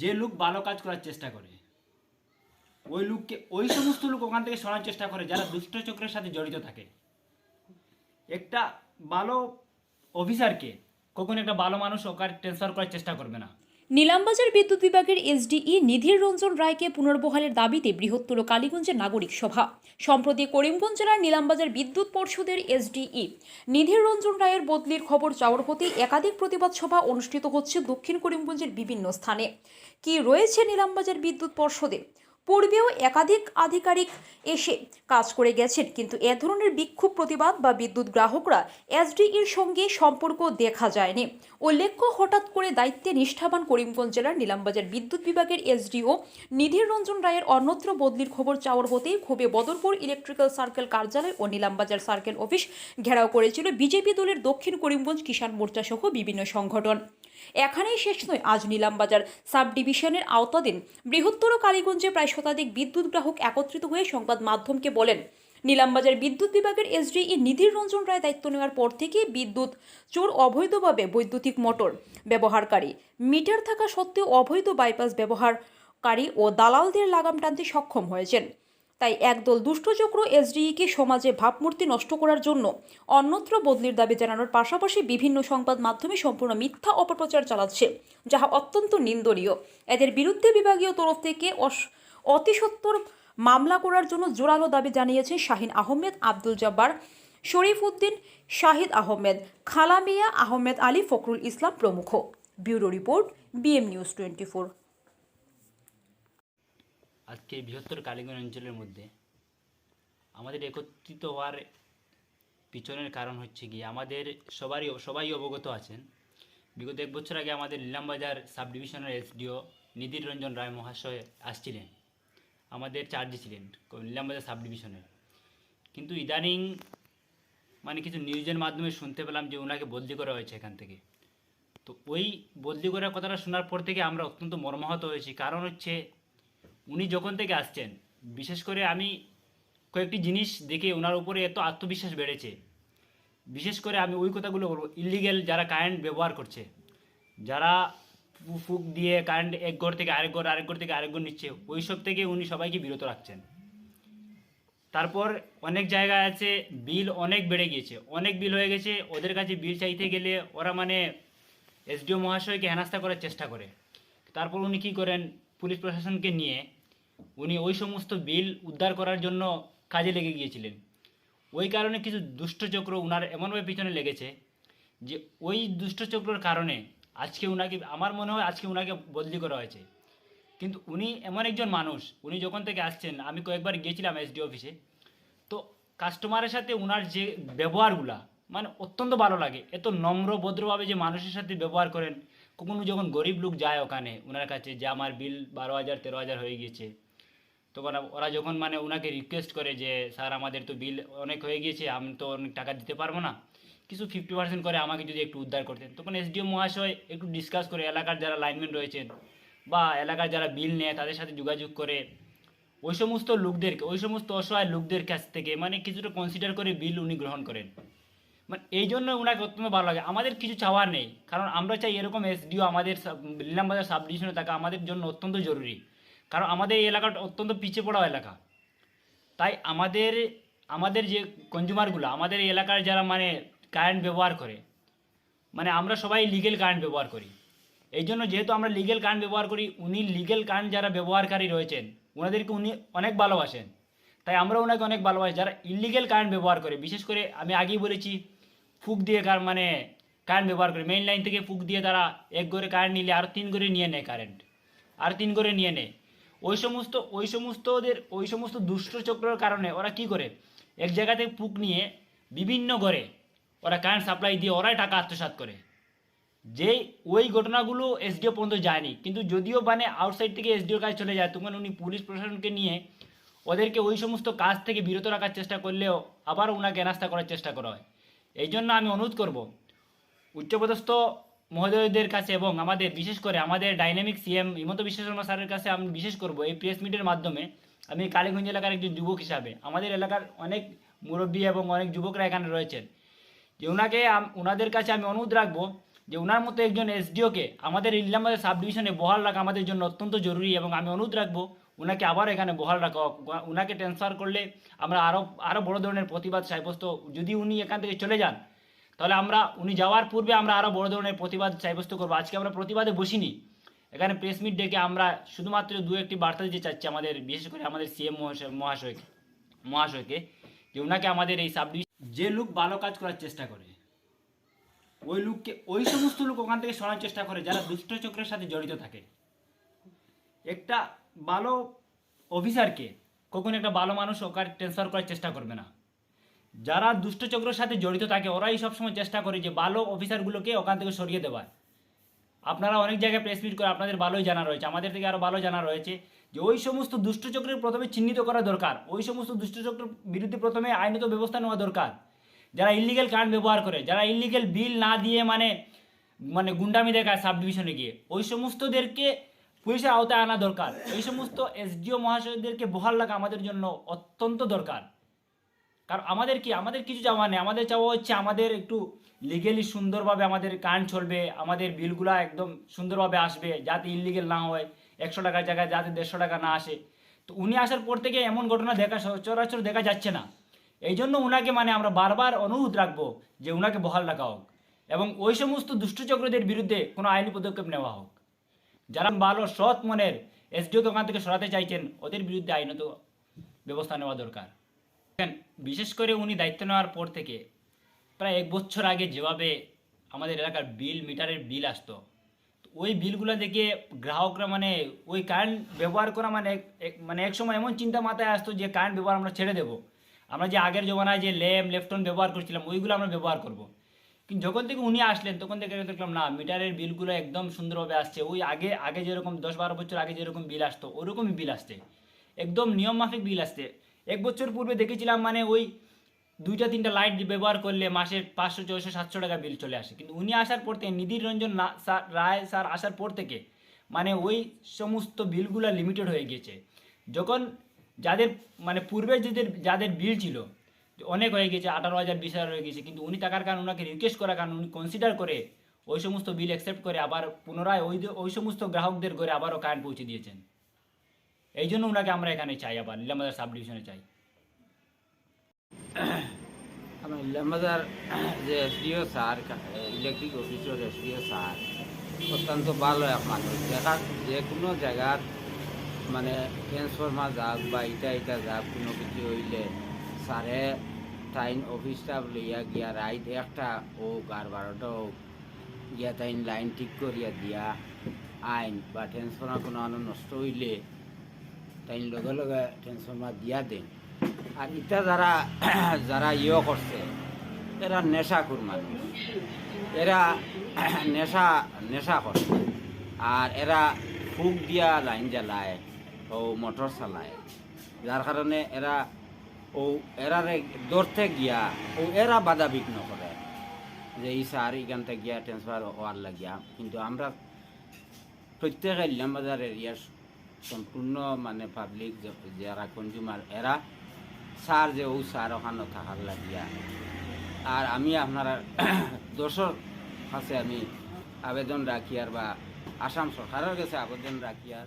যে লোক ভালো কাজ করার চেষ্টা করে ওই লোককে ওই সমস্ত লোক ওখান থেকে সরানোর চেষ্টা করে যারা দুষ্ট চক্রের সাথে জড়িত থাকে। একটা ভালো অফিসারকে কখনো একটা ভালো মানুষ ওখানে ট্রান্সফার করার চেষ্টা করবে না। নিলামবাজার বিদ্যুৎ বিভাগের এসডিই নিধির রঞ্জন রায়কে পুনর্বহালের দাবিতে বৃহত্তর কালীগঞ্জের নাগরিক সভা। সম্প্রতি করিমগঞ্জ জেলার নিলামবাজার বিদ্যুৎ পর্ষদের এসডিই নিধির রঞ্জন রায়ের বদলির খবর চাওয়ার হতে একাধিক প্রতিবাদ সভা অনুষ্ঠিত হচ্ছে দক্ষিণ করিমগঞ্জের বিভিন্ন স্থানে। কি রয়েছে নিলামবাজার বিদ্যুৎ পর্ষদে? পূর্বেও একাধিক আধিকারিক এসে কাজ করে গেছেন, কিন্তু এ ধরনের বিক্ষোভ প্রতিবাদ বা বিদ্যুৎ গ্রাহকরা এসডিইর সঙ্গে সম্পর্ক দেখা যায়নি। উল্লেখ্য, হঠাৎ করে দায়িত্বে নিষ্ঠাবান করিমগঞ্জ জেলার নিলামবাজার বিদ্যুৎ বিভাগের এসডিও নিধির রঞ্জন রায়ের অন্যত্র বদলির খবর চাওয়ার হতেই ক্ষোভে বদরপুর ইলেকট্রিক্যাল সার্কেল কার্যালয় ও নিলামবাজার সার্কেল অফিস ঘেরাও করেছিল বিজেপি দলের দক্ষিণ করিমগঞ্জ কিষাণ মোর্চা সহ বিভিন্ন সংগঠন। এখানেই শেষ নয়, আজ নিলামবাজার সাব ডিভিশনের আওতাধীন বৃহত্তর কালীগঞ্জে প্রায় শতাধিক বিদ্যুৎ গ্রাহক একত্রিত হয়ে সংবাদ মাধ্যমকে বলেন, নিলামবাজার বিদ্যুৎ বিভাগের এসডিই নিধির রঞ্জন রায় দায়িত্ব নেওয়ার পর থেকে বিদ্যুৎ চোর অবৈধভাবে বৈদ্যুতিক মোটর ব্যবহারকারী, মিটার থাকা সত্ত্বেও অবৈধ বাইপাস ব্যবহারকারী ও দালালদের লাগাম টানতে সক্ষম হয়েছেন। তাই একদল দুষ্টচক্র এসডিইকে সমাজে ভাবমূর্তি নষ্ট করার জন্য অন্যত্র বদলির দাবি জানানোর পাশাপাশি বিভিন্ন সংবাদ মাধ্যমে সম্পূর্ণ মিথ্যা অপপ্রচার চালাচ্ছে, যাহা অত্যন্ত নিন্দনীয়। এদের বিরুদ্ধে বিভাগীয় তরফ থেকে অতিসত্বর মামলা করার জন্য জোরালো দাবি জানিয়েছেন শাহিন আহমেদ, আব্দুল জব্বার, শরীফ উদ্দিন, শাহিদ আহমেদ, খালামিয়া আহমেদ আলী, ফখরুল ইসলাম প্রমুখ। Bureau report, BM news 24। আজকে এই বৃহত্তর কালীগঞ্জ অঞ্চলের মধ্যে আমাদের একত্রিত হওয়ার পিছনের কারণ হচ্ছে কি, আমাদের সবাই অবগত আছেন বিগত 1 বছর আগে আমাদের নিলামবাজার সাব ডিভিশনের এসডিও নিধির রঞ্জন রায় মহাশয় আসছিলেন, আমাদের চার্জে ছিলেন নিলামবাজার সাব ডিভিশনের। কিন্তু ইদানিং মানে কিছু নিউজের মাধ্যমে শুনতে পেলাম যে ওনাকে বদলি করা হয়েছে এখান থেকে। তো ওই বদলি করার কথাটা শোনার পর থেকে আমরা অত্যন্ত মর্মাহত হয়েছি। কারণ হচ্ছে উনি যখন থেকে আসছেন, বিশেষ করে আমি কয়েকটি জিনিস দেখে ওনার উপরে এত আত্মবিশ্বাস বেড়েছে। বিশেষ করে আমি ওই কথাগুলো বলবো, ইলিগেল যারা কারেন্ট ব্যবহার করছে, যারা ফুক দিয়ে কারেন্ট এক ঘর থেকে আরেক ঘর, আরেক ঘর থেকে আরেক ঘর নিচ্ছে, ওই সব থেকে উনি সবাইকে বিরত রাখছেন। তারপর অনেক জায়গায় আছে বিল অনেক বেড়ে গিয়েছে, অনেক বিল হয়ে গেছে, ওদের কাছে বিল চাইতে গেলে ওরা মানে এসডিও মহাশয়কে হেনস্থা করার চেষ্টা করে। তারপর উনি কী করেন, পুলিশ প্রশাসনকে নিয়ে উনি ওই সমস্ত বিল উদ্ধার করার জন্য কাজে লেগে গিয়েছিলেন। ওই কারণে কিছু দুষ্টচক্র উনার এমনভাবে পিছনে লেগেছে যে ওই দুষ্টচক্রর কারণে আজকে উনাকে, আমার মনে হয় আজকে উনাকে বদলি করা হয়েছে। কিন্তু উনি এমন একজন মানুষ, উনি যখন থেকে আসছেন, আমি কয়েকবার গিয়েছিলাম এসডি অফিসে, তো কাস্টমারের সাথে উনার যে ব্যবহারগুলা মানে অত্যন্ত ভালো লাগে। এত নম্র ভদ্রভাবে যে মানুষের সাথে ব্যবহার করেন। কখনো যখন গরিব লোক যায় ওখানে ওনার কাছে যে আমার বিল 12,000 13,000 হয়ে গিয়েছে, তখন ওরা যখন মানে ওনাকে রিকোয়েস্ট করে যে স্যার আমাদের তো বিল অনেক হয়ে গিয়েছে, আমি তো অনেক টাকা দিতে পারবো না, কিছু 50% করে আমাকে যদি একটু উদ্ধার করতেন, তখন এসডিও মহাশয় একটু ডিসকাস করে এলাকার যারা লাইনম্যান রয়েছেন বা এলাকার যারা বিল নেয় তাদের সাথে যোগাযোগ করে ওই সমস্ত লোকদেরকে, ওই সমস্ত অসহায় লোকদের কাছ থেকে মানে কিছুটা কনসিডার করে বিল উনি গ্রহণ করেন। মানে এই জন্য ওনাকে অত্যন্ত ভালো লাগে। আমাদের কিছু চাওয়ার নেই, কারণ আমরা চাই এরকম এসডিও আমাদের নিলামবাজার সাব ডিভিশনে থাকা আমাদের জন্য অত্যন্ত জরুরি। কারণ আমাদের এই এলাকাটা অত্যন্ত পিছিয়ে পড়া এলাকা। তাই আমাদের আমাদের যে কনজিউমারগুলো, আমাদের এই এলাকার যারা মানে কারেন্ট ব্যবহার করে, মানে আমরা সবাই লিগেল কারেন্ট ব্যবহার করি। এই জন্য যেহেতু আমরা লিগেল কারেন্ট ব্যবহার করি, উনি লিগেল কারেন্ট যারা ব্যবহারকারী রয়েছেন ওনাদেরকে উনি অনেক ভালোবাসেন। তাই আমরা ওনাকে অনেক ভালোবাসি। যারা ইলিগেল কারেন্ট ব্যবহার করে, বিশেষ করে আমি আগেই বলেছি ফুক দিয়ে মানে কারেন্ট ব্যবহার করে, মেইন লাইন থেকে ফুক দিয়ে তারা এক ঘরে কারেন্ট নিলে আরও 3 ঘরে নিয়ে নেয় কারেন্ট, আর 3 ঘরে নিয়ে নেয়। ওই সমস্ত দুষ্ট চক্রের কারণে ওরা কি করে, এক জায়গা থেকে ফুক নিয়ে বিভিন্ন ঘরে ওরা কারেন্ট সাপ্লাই দিয়ে ওরাই টাকা আত্মসাৎ করে। যে ওই ঘটনাগুলো এসডিও পর্যন্ত যায়নি, কিন্তু যদিও মানে আউটসাইড থেকে এসডিওর কাছে চলে যায়, তখন উনি পুলিশ প্রশাসনকে নিয়ে ওদেরকে ওই সমস্ত কাজ থেকে বিরত রাখার চেষ্টা করলেও আবার ওনাকে হেনস্থা করার চেষ্টা করা হয়। এই জন্য আমি অনুরোধ করব উচ্চপদস্থ মহোদয়দের কাছে এবং আমাদের বিশেষ করে আমাদের ডাইনামিক সিএম হিমন্ত বিশ্ব শর্মা স্যারের কাছে আমি বিশেষ করব এই প্রেস মিটের মাধ্যমে। আমি কালীগঞ্জ এলাকার একজন যুবক হিসাবে, আমাদের এলাকার অনেক মুরব্বী এবং অনেক যুবকরা এখানে রয়েছেন, যে ওনাদের কাছে আমি অনুরোধ রাখবো যে ওনার মতো একজন এসডিওকে আমাদের ইলামবাজার সাব ডিভিশনে বহাল রাখা আমাদের জন্য অত্যন্ত জরুরি, এবং আমি অনুরোধ রাখবো ওনাকে আবার এখানে বহাল রাখা হোক। ওনাকে ট্রান্সফার করলে আমরা আরও বড় ধরনের প্রতিবাদ সাব্যস্ত, যদি উনি এখান থেকে চলে যান তাহলে উনি যাওয়ার পূর্বে আমরা আরও বড় ধরনের প্রতিবাদ সাব্যস্ত করবো। আজকে আমরা প্রতিবাদে বসিনি, এখানে প্রেস মিট ডেকে আমরা শুধুমাত্র দু একটি বার্তা দিতে চাচ্ছি আমাদের, বিশেষ করে আমাদের সিএম মহাশয়কে যে ওনাকে আমাদের এই সাব ডিভিশন, যে লোক ভালো কাজ করার চেষ্টা করে ওই সমস্ত লোক ওখান থেকে সরানোর চেষ্টা করে যারা দুষ্ট চক্রের সাথে জড়িত থাকে। একটা ভালো অফিসারকে কখনো একটা ভালো মানুষ ওখানে ট্রান্সফার করার চেষ্টা করবে না। যারা দুষ্ট চক্রের সাথে জড়িত থাকে ওরাই সবসময় চেষ্টা করে যে ভালো অফিসারগুলোকে ওখান থেকে সরিয়ে দেওয়ার। আপনারা অনেক জায়গায় প্রেস মিট করে আপনাদের ভালোই জানা রয়েছে, আমাদের থেকে আরও ভালো জানা রয়েছে যে ওই সমস্ত দুষ্ট চক্রের প্রথমে চিহ্নিত করা দরকার, ওই সমস্ত দুষ্ট চক্রের বিরুদ্ধে প্রথমে আইনত ব্যবস্থা নেওয়া দরকার। যারা ইলিগেল কার্ড ব্যবহার করে, যারা ইলিগেল বিল না দিয়ে মানে গুন্ডামি দেখায় সাব ডিভিশনে গিয়ে, ওই সমস্তদেরকে পুলিশের আওতায় আনা দরকার। এই সমস্ত এসডিও মহাশয়দেরকে বহাল রাখা আমাদের জন্য অত্যন্ত দরকার। কারণ আমাদের কিছু চাওয়া নেই, আমাদের চাওয়া হচ্ছে আমাদের একটু লিগেলি সুন্দরভাবে আমাদের কারেন্ট চলবে, আমাদের বিলগুলো একদম সুন্দরভাবে আসবে, যাতে ইলিগেল না হয়, 100 টাকার জায়গায় যাতে 150 টাকা না আসে। তো উনি আসার পর থেকে এমন ঘটনা সচরাচর দেখা যাচ্ছে না। এই জন্য ওনাকে আমরা বারবার অনুরোধ রাখবো যে ওনাকে বহাল রাখা হোক এবং ওই সমস্ত দুষ্টচক্রদের বিরুদ্ধে কোনো আইনি পদক্ষেপ নেওয়া হোক। যারা ভালো সৎ মনের এসডিওকে ওখান থেকে সরাতে চাইছেন ওদের বিরুদ্ধে আইনত ব্যবস্থা নেওয়া দরকার। বিশেষ করে উনি দায়িত্ব নেওয়ার পর থেকে প্রায় 1 বছর আগে যেভাবে আমাদের এলাকার মিটারের বিল আসতো, ওই বিলগুলো দেখে গ্রাহকরা ওই কারেন্ট ব্যবহার করা এক সময় এমন চিন্তা মাথায় আসতো যে কারেন্ট ব্যবহার আমরা ছেড়ে দেবো, আমরা যে আগের জমানায় যে ল্যাম্প লেফটন ব্যবহার করছিলাম ওইগুলো আমরা ব্যবহার করব। কিন্তু যখন থেকে উনি আসলেন তখন থেকে দেখলাম না, মিটারের বিলগুলো একদম সুন্দরভাবে আসছে। ওই আগে যেরকম 10-12 বছর আগে যেরকম বিল আসতো ওরকমই বিল আসছে, একদম নিয়ম মাফিক বিল আসছে। 1 বছর পূর্বে দেখেছিলাম ওই 2-3টা লাইট ব্যবহার করলে মাসে 500, 400, 700 টাকা বিল চলে আসে। কিন্তু উনি আসার পর থেকে নিধির রঞ্জন রায় স্যার আসার পর থেকে ওই সমস্ত বিলগুলো লিমিটেড হয়ে গেছে। যখন যাদের পূর্বে যাদের বিল ছিল অনেক হয়ে গেছে, 18,000, 20,000 হয়ে গেছে, কিন্তু উনি টাকার কারণ ওনাকে রিকোয়েস্ট করার কারণ উনি কনসিডার করে ওই সমস্ত বিল অ্যাকসেপ্ট করে আবার পুনরায় ওই সমস্ত গ্রাহকদের ঘরে আবারও কারেন্ট পৌঁছে দিয়েছেন। এই জন্য ওনাকে আমরা এখানে চাই, আবার ইলামবাজার সাব ডিভিশনে চাই। আমার ইলামবাজার যে এসডিও স্যার, ইলেকট্রিক অফিসের এসডিও স্যার অত্যন্ত ভালো এক মানুষ। যে কোনো জায়গার ট্রান্সফরমার যাক বা ইটা যাক কোনো কিছু হইলে স্যারে টাইম অফিসটা লইয়া গিয়া রাইট 1টা হোক আর 12টা হোক গিয়া টাইম লাইন ঠিক করিয়া দিয়া আইন বা ট্রান্সফরমার কোনো নষ্ট হইলে তাই লগে লগে ট্রান্সফরমার দিয়া দেন। আর ইটা যারা করছে এরা নেশাখোর মানুষ, এরা নেশা করছে আর এরা ফুক দিয়া লাইন জ্বালায় ও মোটর চালায়, যার কারণে এরারে ধরতে গিয়া এরা বাধা বিঘ্ন করে যে এই স্যার এখান থেকে গিয়া ট্রান্সফার হওয়ার লাগিয়া। কিন্তু আমরা প্রত্যেক ইলামবাজার এরিয়ার সম্পূর্ণ পাবলিক যারা কনজিউমার এরা স্যার যে স্যার ওখানে থাকার লাগিয়া। আর আমি আপনারা দর্শক কাছে আমি আবেদন রাখি আর বা আসাম সরকারের কাছে আবেদন রাখি আর